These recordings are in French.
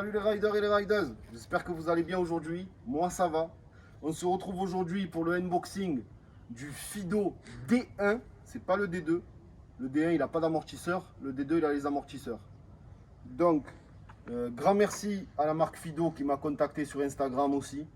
Salut les riders et les riders, j'espère que vous allez bien aujourd'hui, moi ça va. On se retrouve aujourd'hui pour le unboxing du Fido D1, c'est pas le D2. Le D1 il n'a pas d'amortisseur, le D2 il a les amortisseurs. Donc, grand merci à la marque Fido qui m'a contacté sur Instagram aussi.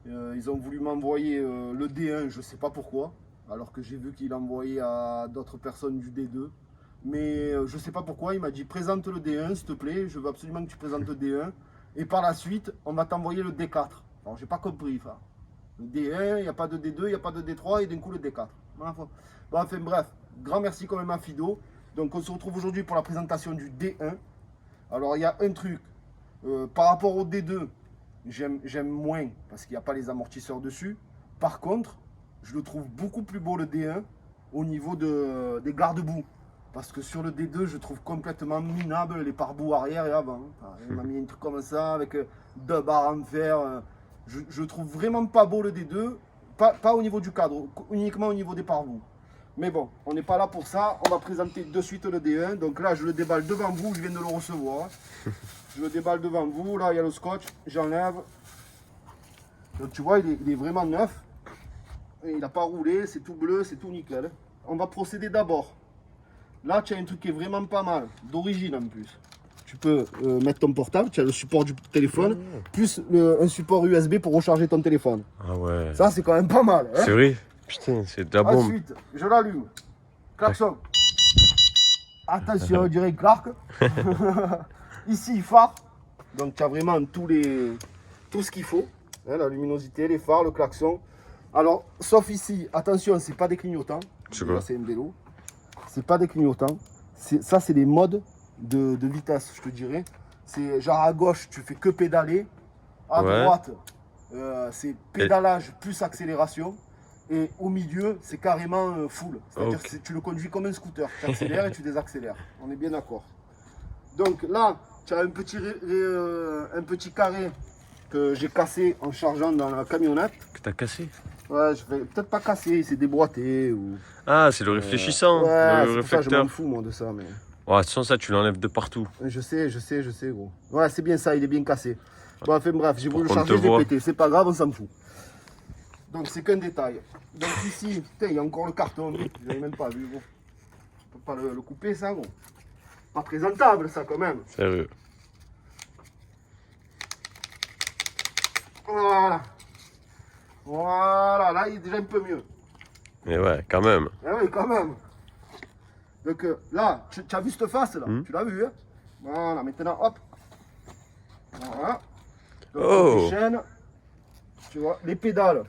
Ils ont voulu m'envoyer le D1, je sais pas pourquoi, alors que j'ai vu qu'il envoyait à d'autres personnes du D2. Mais je sais pas pourquoi, il m'a dit présente le D1 s'il te plaît, je veux absolument que tu présentes le D1. Et par la suite, on va t'envoyer le D4. Alors j'ai pas compris, enfin. Le D1, il n'y a pas de D2, il n'y a pas de D3 et d'un coup le D4. Bon, enfin bref, grand merci quand même à Fido. Donc on se retrouve aujourd'hui pour la présentation du D1. Alors il y a un truc, par rapport au D2, j'aime moins parce qu'il n'y a pas les amortisseurs dessus. Par contre, je le trouve beaucoup plus beau le D1 au niveau des garde-boue. Parce que sur le D2, je trouve complètement minable les pare-boues arrière et avant. Enfin, il m'a mis un truc comme ça avec deux barres en fer. Je trouve vraiment pas beau le D2. Pas au niveau du cadre, uniquement au niveau des pare-boues. Mais bon, on n'est pas là pour ça. On va présenter de suite le D1. Donc là, je le déballe devant vous. Je viens de le recevoir. Je le déballe devant vous. Là, il y a le scotch. J'enlève. Donc tu vois, il est vraiment neuf. Et il n'a pas roulé. C'est tout bleu, c'est tout nickel. On va procéder d'abord. Là, tu as un truc qui est vraiment pas mal, d'origine en plus. Tu peux mettre ton portable, tu as le support du téléphone, plus un support USB pour recharger ton téléphone. Ah ouais. Ça, c'est quand même pas mal. Hein. C'est vrai. Putain, c'est de la bombe. Ensuite, je l'allume. Klaxon. Attention, on dirait Clark. Ici, phare. Donc, tu as vraiment tout ce qu'il faut. Hein, la luminosité, les phares, le klaxon. Alors, sauf ici, attention, c'est pas des clignotants. C'est quoi? C'est un vélo. C'est pas des clignotants. Ça, c'est des modes de vitesse, je te dirais. C'est genre à gauche, tu fais que pédaler. À droite, c'est pédalage plus accélération. Et au milieu, c'est carrément full. C'est-à-dire que tu le conduis comme un scooter. Tu accélères et tu désaccélères. On est bien d'accord. Donc là, tu as un petit carré que j'ai cassé en chargeant dans la camionnette. Que t'as cassé? Ouais, je vais peut-être pas casser, c'est déboîté ou... Ah, c'est le réfléchissant, ouais, le c'est pour ça, je réflecteur. m'en fous moi de ça, mais... Ouais, sans ça, tu l'enlèves de partout. Je sais, gros. Ouais, c'est bien ça, il est bien cassé. Bon, enfin bref, j'ai voulu le qu'on charger, te je l'ai voit. pété, c'est pas grave, on s'en fout. Donc c'est qu'un détail. Donc ici, putain, il y a encore le carton, je l'avais même pas vu, gros. On peut pas le couper, ça, gros. Pas présentable, ça, quand même. Sérieux. Voilà. Voilà, là, il est déjà un peu mieux. Mais ouais, quand même. Ah oui, quand même. Donc là, tu as vu cette face là? Tu l'as vu, hein? Voilà, maintenant, hop. Voilà. Donc, Oh. les chaînes, tu vois, les pédales.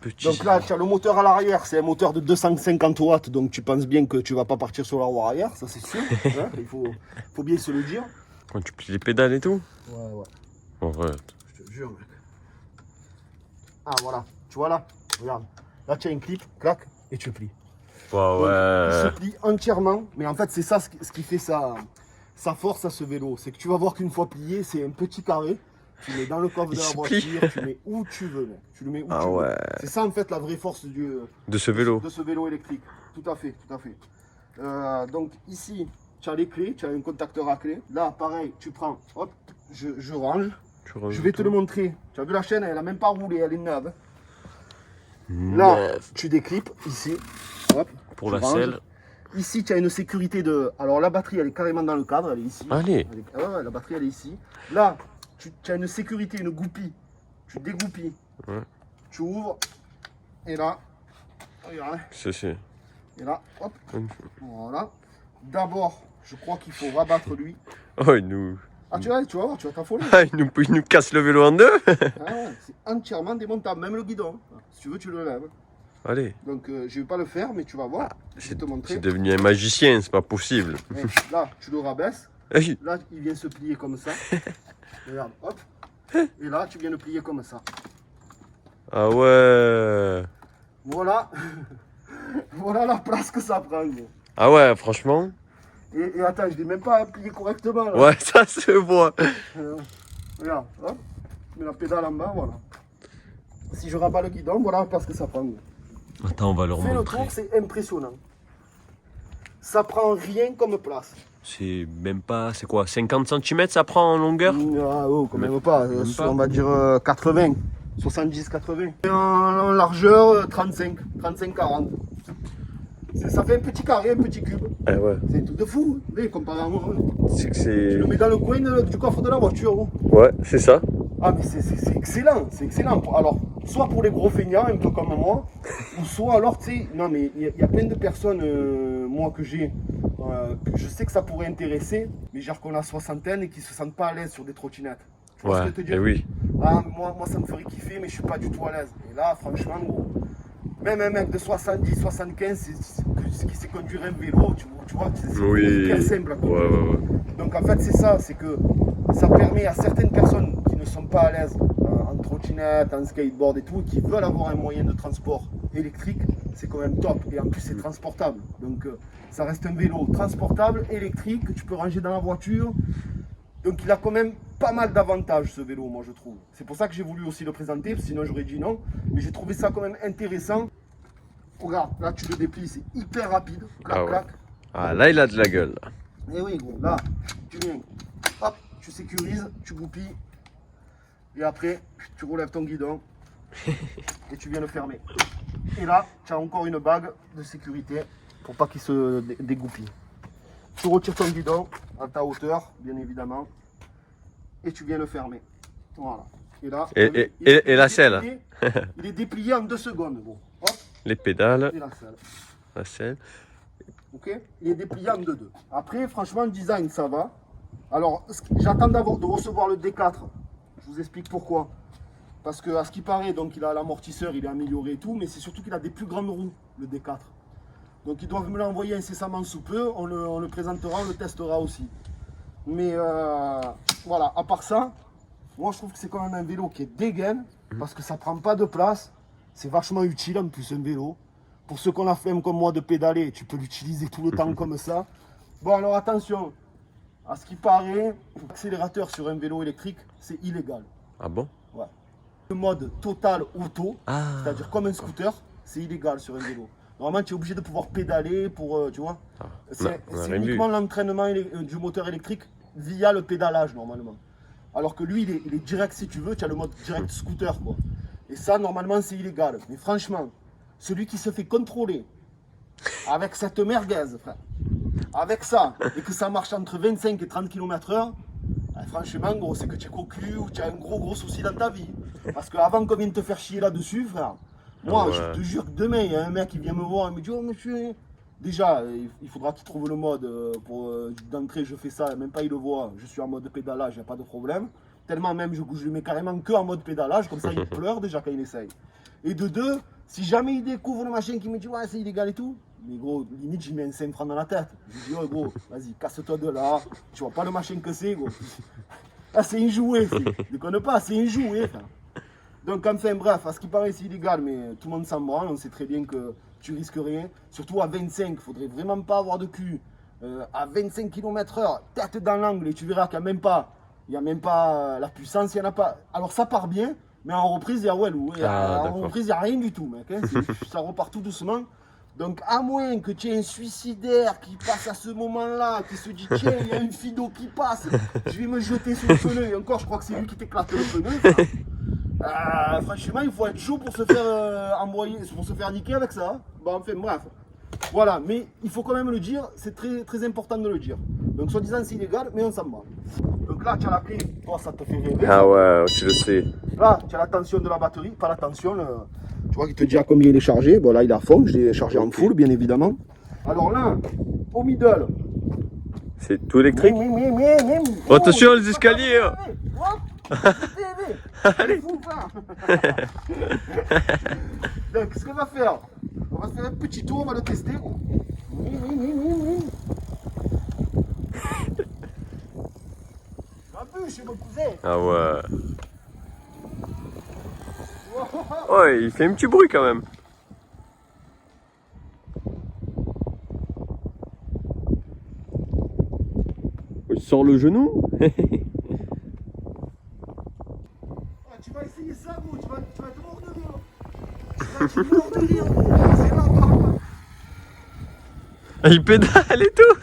Petit. Donc là, tu as le moteur à l'arrière, c'est un moteur de 250 watts, donc tu penses bien que tu vas pas partir sur la roue arrière, ça c'est sûr. Hein, il faut bien se le dire. Quand tu plies les pédales et tout? Ouais. En vrai. Je te jure, mec. Ah voilà, tu vois là, regarde. Là, tu as une clip, clac, et tu plies. Ouais, Donc, il se ouais. plie entièrement, mais en fait c'est ça ce qui fait sa force à ce vélo. C'est que tu vas voir qu'une fois plié, c'est un petit carré. Tu le mets dans le coffre de la voiture, tu le mets où tu veux, mec. Tu le mets où tu veux. Ouais. C'est ça en fait la vraie force De ce vélo. de ce vélo électrique. Tout à fait, tout à fait. Donc ici, tu as les clés, tu as un contacteur à clé. Là, pareil, tu prends, hop, je range. Je vais te le montrer. Tu as vu la chaîne, elle a même pas roulé, elle est neuve. Là, tu déclips, ici, hop. Pour tu la ranges. selle. Ici, tu as une sécurité de... Alors, la batterie, elle est carrément dans le cadre, elle est ici. Allez. Ouais, la batterie, elle est ici. Là, tu as une sécurité, une goupille. Tu dégoupilles. Ouais. Tu ouvres. Et là, regarde. C'est. Et là, hop. Voilà. D'abord, je crois qu'il faut rabattre lui. Oh, il nous. Ah, tu vas voir, tu vas t'affoler. Ah, il nous casse le vélo en deux. Ah ouais, c'est entièrement démontable, même le guidon. Si tu veux, tu le lèves. Allez. Donc, je ne vais pas le faire, mais tu vas voir. Je vais te montrer. C'est devenu un magicien, c'est pas possible. Et là, tu le rabaisses. Hey. Là, il vient se plier comme ça. Regarde, hop. Et là, tu viens le plier comme ça. Ah ouais. Voilà. Voilà la place que ça prend, gros. Ah ouais, franchement. Et attends, je ne l'ai même pas plié correctement. Là. Ouais, ça se voit. Regarde, hop. Je mets la pédale en bas, voilà. Si je rabats le guidon, voilà la place que ça prend. Gros. Attends, on va leur Fais le montrer. tour, c'est impressionnant. Ça prend rien comme place. C'est même pas, c'est quoi, 50 cm ça prend en longueur? Ah, oh, quand même pas. Même pas. On va dire 80, 70-80. Et en largeur, 35-40. Ça fait un petit carré, un petit cube. Ah ouais. C'est un truc de fou. Oui, comparé à moi. C'est que Tu c'est. le mets dans le coin du coffre de la voiture. Oh. Ouais, c'est ça. Ah, mais c'est excellent. C'est excellent. Alors, soit pour les gros feignants, un peu comme moi, ou soit alors, tu sais, non, mais il y a plein de personnes, moi, que j'ai, que je sais que ça pourrait intéresser, mais genre qu'on a soixantaine et qui se sentent pas à l'aise sur des trottinettes. Tu vois ce que Ouais, je veux te et dire? oui. Ah, moi, ça me ferait kiffer, mais je suis pas du tout à l'aise. Et là, franchement, gros, même un mec de 70, 75, qui sait conduire un vélo, tu vois, c'est Oui. hyper simple à Ouais, conduire. ouais, ouais. Donc en fait, c'est ça, c'est que ça permet à certaines personnes qui ne sont pas à l'aise en trottinette, en skateboard et tout, qui veulent avoir un moyen de transport électrique, c'est quand même top. Et en plus, c'est transportable. Donc ça reste un vélo transportable, électrique, que tu peux ranger dans la voiture. Donc il a quand même pas mal d'avantages ce vélo, moi je trouve. C'est pour ça que j'ai voulu aussi le présenter, sinon j'aurais dit non. Mais j'ai trouvé ça quand même intéressant. Regarde, là tu le déplies, c'est hyper rapide. Clac, Ah ouais. clac. Ah là, il a de la gueule. Là. Et oui, gros, là, tu viens, hop, tu sécurises, tu goupilles. Et après, tu relèves ton guidon et tu viens le fermer. Et là, tu as encore une bague de sécurité pour pas qu'il se dégoupille. Tu retires ton guidon à ta hauteur, bien évidemment, et tu viens le fermer. Voilà. Et là, Et la selle. Il est déplié en 2 secondes, gros. Hop, Les pédales, et la selle. la selle. Ok, il est déplié en 2-2. Après, franchement, le design, ça va. Alors, j'attends d'abord de recevoir le D4. Je vous explique pourquoi. Parce que, à ce qui paraît, donc, il a l'amortisseur, il est amélioré et tout, mais c'est surtout qu'il a des plus grandes roues, le D4. Donc, ils doivent me l'envoyer incessamment sous peu. On le présentera, on le testera aussi. Mais voilà, à part ça, moi, je trouve que c'est quand même un vélo qui est dégaine, parce que ça prend pas de place. C'est vachement utile, en plus, un vélo. Pour ceux qui ont la flemme comme moi de pédaler, tu peux l'utiliser tout le temps comme ça. Bon, alors attention, à ce qui paraît, l'accélérateur sur un vélo électrique, c'est illégal. Ah bon? Ouais. Le mode total auto, Ah. c'est-à-dire comme un scooter, c'est illégal sur un vélo. Normalement, tu es obligé de pouvoir pédaler pour, tu vois. Ah. C'est On a rien vu. uniquement l'entraînement du moteur électrique via le pédalage, normalement. Alors que lui, il est direct si tu veux, tu as le mode direct scooter, quoi. Et ça, normalement, c'est illégal. Mais franchement, celui qui se fait contrôler avec cette merguez, frère, avec ça, et que ça marche entre 25 et 30 km/h, franchement, gros, c'est que tu es cocu ou tu as un gros souci dans ta vie. Parce qu'avant qu'on vienne te faire chier là-dessus, frère, moi, Ouais. je te jure que demain, il y a un mec qui vient me voir et me dit: oh monsieur, déjà, il faudra qu'il trouve le mode pour d'entrée, je fais ça, même pas il le voit, je suis en mode pédalage, il n'y a pas de problème. Tellement même, je le mets carrément que en mode pédalage, comme ça il pleure déjà quand il essaye. Et de deux, si jamais il découvre le machin qui me dit ouais c'est illégal et tout, mais gros, limite j'y mets un 5 francs dans la tête. Je lui dis oh gros, vas-y, casse-toi de là, tu vois pas le machin que c'est gros. Ah c'est une jouet, déconne pas, c'est une jouet. Frère. Donc enfin bref, à ce qui paraît c'est illégal, mais tout le monde s'en branle, on sait très bien que tu risques rien. Surtout à 25, faudrait vraiment pas avoir de cul. À 25 km/h, tête dans l'angle et tu verras qu'il n'y a même pas la puissance, il n'y en a pas. Alors ça part bien, mais en reprise il y a Wellou. En reprise il n'y a rien du tout mec, hein. Ça repart tout doucement. Donc à moins que tu aies un suicidaire qui passe à ce moment-là, qui se dit tiens il y a une fido qui passe, je vais me jeter sur le pneu, et encore je crois que c'est lui qui t'éclate le pneu. Franchement, il faut être chaud pour se faire envoyer, pour se faire niquer avec ça. Bon, enfin, bref. Voilà, mais il faut quand même le dire, c'est très important de le dire. Donc, soi-disant, c'est illégal, mais on s'en bat. Donc là, tu as la clé, toi, ça te fait rêver. Ah ouais, tu le sais. Là, tu as la tension de la batterie, pas la tension, tu vois qu'il te dit à combien il est chargé. Bon, là, il est à fond, je l'ai chargé en full, bien évidemment. Alors là, au middle. C'est tout électrique. Oh, attention, les escaliers. Allez. Donc, ce qu'on va faire, on va faire un petit tour, on va le tester. Chez mon cousin. Ah ouais. Ouais, il fait un petit bruit quand même. Il sort le genou. Tu vas essayer ça, gros, tu vas te mordre de rire. Tu vas te mordre de rire, gros. C'est là, Il pédale et tout.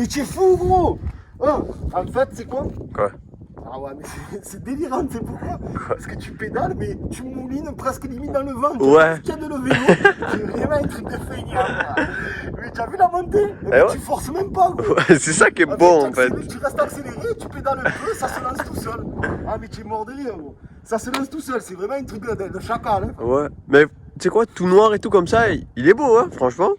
Mais tu es fou, gros. En fait, c'est quoi? Quoi? Ah ouais, mais c'est délirant, c'est pourquoi? Parce que tu pédales, mais tu moulines presque limite dans le vent. Ouais. Tu as de le vélo, c'est vraiment un truc de feignant. Mais tu as vu la montée? Ouais. Tu forces même pas, gros. Ouais, c'est ça qui est bon en fait. Tu restes accéléré, tu pédales un peu, ça se lance tout seul. Ah, mais tu es mort de rire, gros. Ça se lance tout seul, c'est vraiment un truc de chacal. Hein. Ouais. Mais tu sais quoi, tout noir et tout comme ça, il est beau, hein, franchement.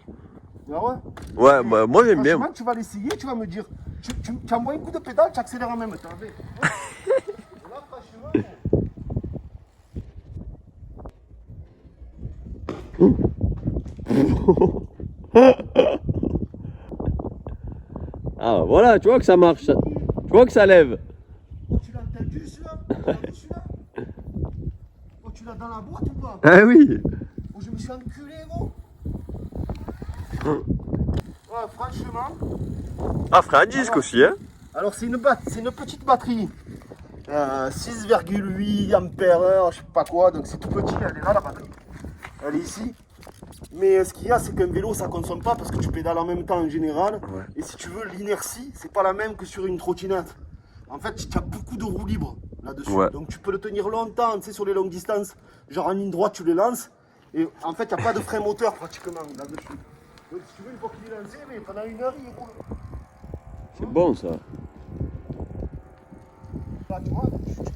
Ah ouais? Ouais, bah, moi j'aime bien. Franchement, tu vas l'essayer, tu vas me dire. Tu envoies un coup de pédale, tu accélères en même temps. Là, franchement. Ah voilà, tu vois que ça marche. Tu vois que ça lève. Oh, tu l'as entendu celui-là? Celui-là? Oh, tu l'as dans la boîte ou pas? Ah oui. Oh, je me suis enculé, gros. Ouais, franchement. Ah, frère, un disque aussi, hein. Alors, c'est une petite batterie. 6,8 ampères, je sais pas quoi, donc c'est tout petit, elle est là la batterie. Elle est ici. Mais ce qu'il y a, c'est qu'un vélo ça consomme pas parce que tu pédales en même temps en général. Ouais. Et si tu veux, l'inertie, c'est pas la même que sur une trottinette. En fait, tu as beaucoup de roues libres là-dessus. Ouais. Donc tu peux le tenir longtemps, tu sais, sur les longues distances. Genre en ligne droite, tu le lances. Et en fait, il n'y a pas de frein moteur pratiquement là-dessus. Donc si tu veux, une fois qu'il est lancé, mais pendant une heure, il roule. C'est bon ça. Là, tu vois,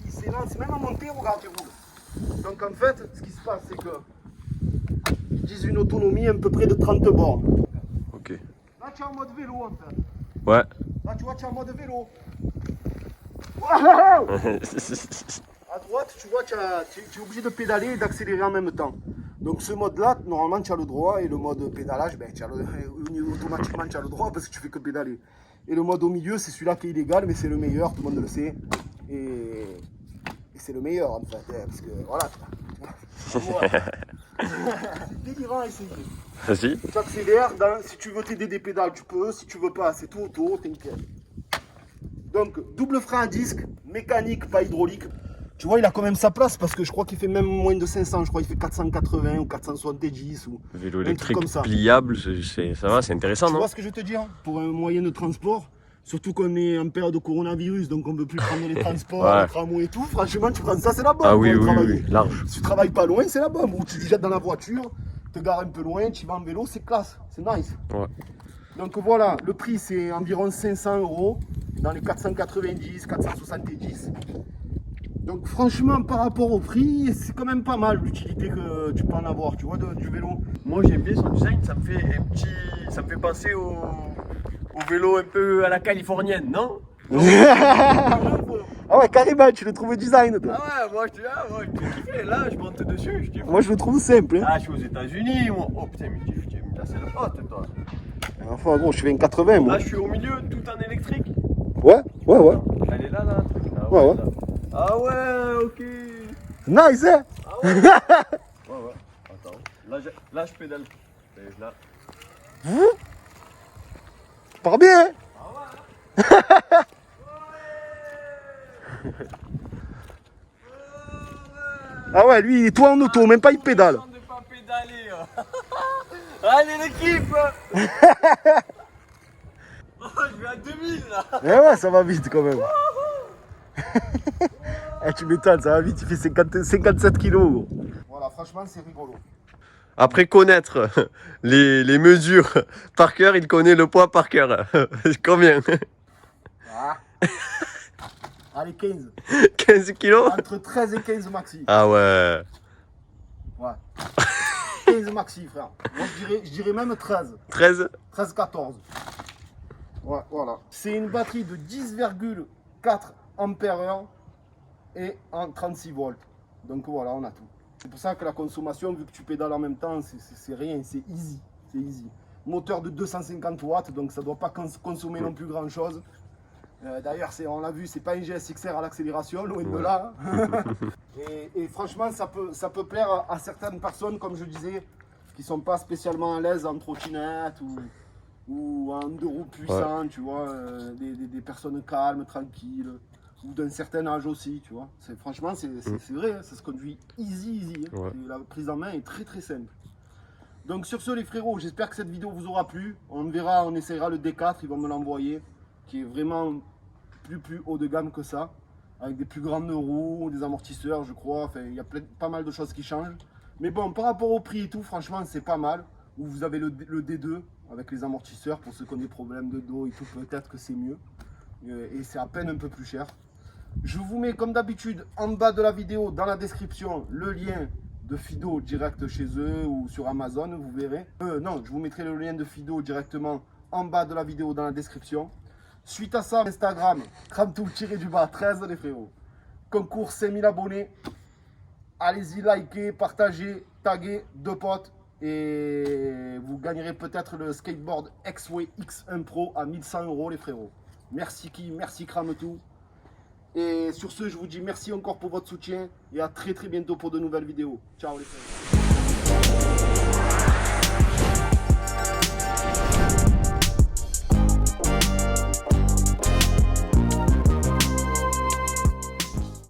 il s'élance, même à monter, regarde, il roule. Donc en fait, ce qui se passe, c'est que ils disent une autonomie à peu près de 30 bornes. Ok. Là, tu es en mode vélo en fait. Ouais. Là, tu vois, tu es en mode vélo. Wow. À droite, tu vois, tu es obligé de pédaler et d'accélérer en même temps. Donc ce mode-là, normalement, tu as le droit. Et le mode pédalage, ben, automatiquement, tu as le droit parce que tu fais que pédaler. Et le mode au milieu, c'est celui-là qui est illégal, mais c'est le meilleur, tout le monde le sait. Et c'est le meilleur en fait, hein, parce que voilà. C'est délirant à essayer. Vas-y. Tu accélères, si tu veux t'aider des pédales, tu peux. Si tu veux pas, c'est tout auto, t'inquiète. Donc, double frein à disque, mécanique, pas hydraulique. Tu vois, il a quand même sa place parce que je crois qu'il fait même moins de 500. Je crois qu'il fait 480 ou 470 ou Vélo un truc électrique comme ça. pliable, ça va, c'est intéressant, Tu non? vois ce que je veux te dire? Pour un moyen de transport, surtout qu'on est en période de coronavirus, donc on ne peut plus prendre les transports, Ouais. les tramways et tout. Franchement, tu prends ça, c'est la bombe. Ah oui, pour oui, travailler. oui, large. Si tu travailles pas loin, c'est la bombe. Ou tu te jettes dans la voiture, te gares un peu loin, tu vas en vélo, c'est classe, c'est nice. Ouais. Donc voilà, le prix c'est environ 500 €, dans les 490, 470. Donc franchement, par rapport au prix, c'est quand même pas mal l'utilité que tu peux en avoir, tu vois, du vélo. Moi j'aime bien son design, ça me fait penser au vélo un peu à la californienne, non? Ah ouais, carrément, tu le trouves design, toi. Ah ouais, moi je dis, ah ouais, j'ai kiffé, là je monte dessus, je dis. Moi je le trouve simple. Hein. Ah, je suis aux États-Unis, moi. Oh putain, mais tu me casses le pote, toi. Enfin bon, je fais une 80 moi. Là, je suis au milieu, tout en électrique. Ouais. Elle est là, là. Ah Ouais, ouais. là. Ah ouais, ok. Nice, hein. Ah ouais. Ouais. Attends. Là, je pédale. Et là. Tu pars bien, hein. Ah ouais, lui, il est toi en auto, même pas il pédale. De pas pédaler. Allez, l'équipe. Oh, je vais à 2000 là. Eh ouais, ça va vite quand même. Eh, tu m'étonnes, ça va vite, il fait 57 kilos. Gros. Voilà, franchement, c'est rigolo. Après connaître les mesures par cœur, il connaît le poids par cœur. Combien? Ah. Allez, 15. 15 kilos? Entre 13 et 15 maxi. Ah ouais. Ouais. 15 maxi, frère. Moi, je dirais même 13. 13? 13-14. Ouais, voilà. C'est une batterie de 10,4 ampères et en 36 volts. Donc voilà, on a tout. C'est pour ça que la consommation, vu que tu pédales en même temps, c'est rien, c'est easy. C'est easy. Moteur de 250 watts, donc ça ne doit pas consommer non plus grand chose. D'ailleurs, on l'a vu, c'est pas un GSX-R à l'accélération, loin de là. et franchement, ça peut plaire à certaines personnes, comme je disais, qui sont pas spécialement à l'aise en trottinette ou en deux roues puissants, tu vois, des personnes calmes, tranquilles, ou d'un certain âge aussi, tu vois. Franchement, c'est vrai, hein, ça se conduit easy. Hein. Ouais. La prise en main est très très simple. Donc sur ce les frérots, j'espère que cette vidéo vous aura plu. On verra, on essaiera le D4, ils vont me l'envoyer, qui est vraiment plus haut de gamme que ça, avec des plus grandes roues, des amortisseurs je crois, enfin il y a pas mal de choses qui changent. Mais bon, par rapport au prix et tout, franchement c'est pas mal. Ou vous avez le D2 avec les amortisseurs, pour ceux qui ont des problèmes de dos et tout, peut-être que c'est mieux. Et c'est à peine un peu plus cher. Je vous mets comme d'habitude en bas de la vidéo, dans la description, le lien de Fido direct chez eux ou sur Amazon, vous verrez. Non, je vous mettrai le lien de Fido directement en bas de la vidéo dans la description. Suite à ça, Instagram, cramtool-13 les frérots. Concours 5000 abonnés. Allez-y, likez, partagez, taguez 2 potes. Et vous gagnerez peut-être le skateboard X-Way X1 Pro à 1100 € les frérots. Merci merci Cramtool. Et sur ce, je vous dis merci encore pour votre soutien et à très bientôt pour de nouvelles vidéos. Ciao les frères.